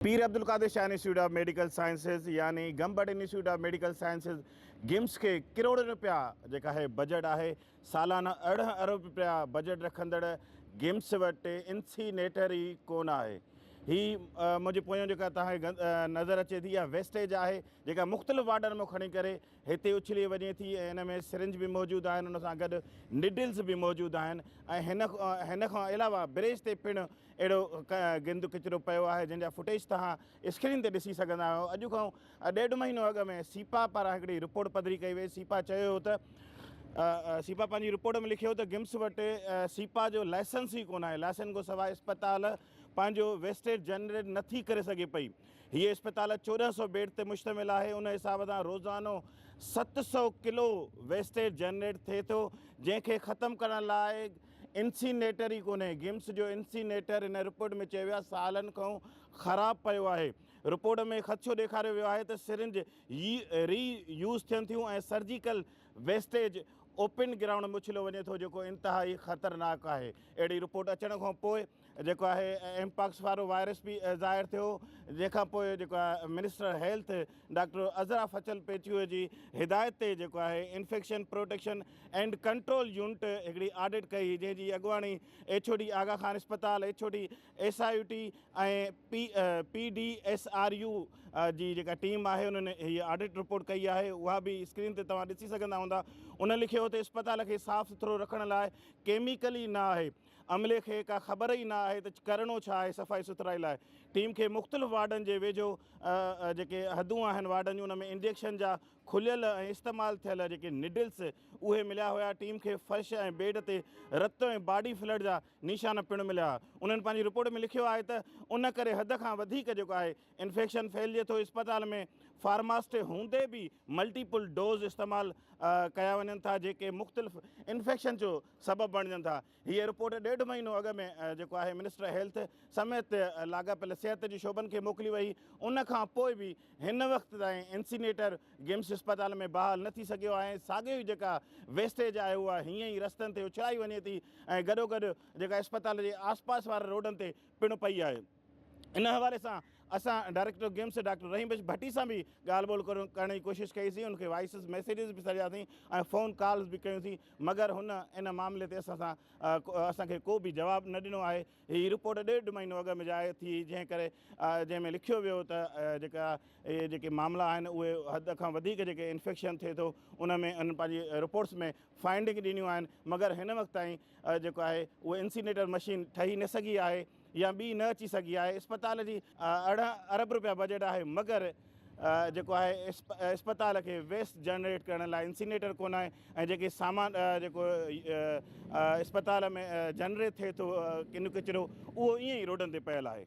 Pir Abdul Qadir Shah institute of medical sciences यानी Gambat institute of medical sciences GIMS के करोड़ रुपया जेका है बजट है सालाना 18 अरब रुपया बजट रखंदड़ गिम्स वटि इंसीनेटर ई कोन है। ही मुझे पोयों जेका तव्हांखे नज़र अचे थी इहा वेस्टेज है जेका मुख़्तलिफ़ वार्डन में खणी करे हिते उछली वञे थी ऐं हिन में सिरिंज भी मौजूदु आहिनि उन सां गॾु निडल्स भी मौजूदु आहिनि ऐं हिन खां अलावा ब्रिज ते पिणु अहिड़ो गिंद किचिरो पियो आहे जंहिंजा फुटेज तव्हां स्क्रीन ते ॾिसी सघंदा आहियो। अॼु खां 1.5 महीनो अॻु में सीपा पारां हिकिड़ी रिपोर्ट पधरी कई वई। सीपा चयो त सीपा पंहिंजी रिपोर्ट में लिखियो त गिम्स वटि सीपा जो लाइसेंस ई कोन आहे। लाइसेंस खां सवाइ इस्पताल पंहिंजो वेस्टेज जनरेट नथी करे सघे पई। हीअ इस्पताल 1400 बेड ते मुश्तमिल आहे। उन हिसाब सां रोज़ानो 700 किलो वेस्टेज जनरेट थिए थो जंहिंखे ख़तमु करण लाइ इंसीनेटर ई कोन्हे। गिम्स जो इंसीनेटर इन रिपोर्ट में चयो वियो आहे सालनि खां ख़राबु पियो आहे। रिपोर्ट में ख़दशो ॾेखारियो वियो आहे त सिरिंज री यूज़ थियनि थियूं ऐं सर्जिकल वेस्टेज ओपन ग्राउंड में उछलियो वञे थो जेको इंतिहाई ख़तरनाक आहे। अहिड़ी रिपोर्ट अचण खां पोइ जेको आहे एमपॉक्स वारो वायरस बि ज़ाहिर थियो जंहिंखां पोइ जेको आहे मिनिस्टर हेल्थ डॉक्टर अज़रा फचल पेचियो जी हिदायत ते जेको आहे infection protection and control unit हिकिड़ी ऑडिट कई जंहिंजी अॻुवाणी HOD आगा खान इस्पताल HOD SIUT ऐं PDSRU जी जेका टीम आहे उन्हनि हीअ ऑडिट रिपोर्ट कई आहे। उहा बि स्क्रीन ते तव्हां ॾिसी सघंदा हूंदा। उन लिखियो त इस्पताल खे साफ़ सुथरो रखण लाइ केमिकल ई न आहे। अमले खे का ख़बर ई न आहे त करिणो छा आहे सफ़ाई सुथराई लाइ। टीम खे मुख़्तलिफ़ वार्डनि जे वेझो जेके हदूं आहिनि वार्डनि जूं उन में इंजेक्शन जा खुलियल ऐं इस्तेमालु थियल जेके निडल्स उहे मिलिया हुआ। टीम खे फर्श ऐं बेड ते रत ऐं बॉडी फ्लड जा निशान पिणु मिलिया। उन्हनि पंहिंजी रिपोर्ट में लिखियो आहे त उन करे हद खां वधीक जेको आहे इन्फेक्शन फैलिजे थो। इस्पताल में फार्मास्ट हूंदे बि मल्टीपल डोज़ इस्तेमालु कया वञनि था जेके मुख़्तलिफ़ इन्फेक्शन जो सबबु बणिजनि था। हीअ रिपोर्ट 1.5 महीनो अॻु में जेको आहे मिनिस्टर हेल्थ समेत लाॻापियल सिहत जी शोबनि खे मोकिली वई। उन खां पोइ बि हिन वक़्त ताईं इंसीनेटर गिम्स इस्पताल में बहाल न थी सघियो आहे। साॻियो ई जेका वेस्टेज आहे उहा हीअं ई रस्तनि ते उछलाई वञे थी ऐं गॾोगॾु जेका इस्पताल जे आसपास वारे रोडनि ते पिणु पई आहे। इन हवाले सां असां डायरेक्टर गिम्स डॉक्टर रहीम भट्टी सां बि ॻाल्हि ॿोल करण जी कोशिशि कईसीं। उनखे वॉइसिस मैसेजिस बि सॼासीं ऐं फ़ोन कॉल्स बि कयूंसीं मगर हुन इन मामले ते असांखे को बि जवाबु न ॾिनो आहे। हीअ रिपोर्ट 1.5 महीनो अॻु में ज़ाहिर थी जंहिं करे जंहिंमें लिखियो वियो त जेके मामला आहिनि उहे हद खां वधीक जेके इन्फेक्शन थिए थो उन में उन्हनि पंहिंजी रिपोर्ट्स में फाइंडिंग ॾिनियूं आहिनि मगर हिन वक़्त ताईं जेको आहे उहा इंसीनेटर मशीन ठही न सघी आहे या ॿी न अची सघी आहे। इस्पताल जी 18 अरब रुपया बजट आहे मगर जेको आहे इस्पताल खे वेस्ट जनरेट करण लाइ इंसीनेटर कोन आहे ऐं जेके सामान जेको इस्पताल में जनरेट थिए थो किन किचिरो उहो ईअं ई रोडनि ते पियल आहे।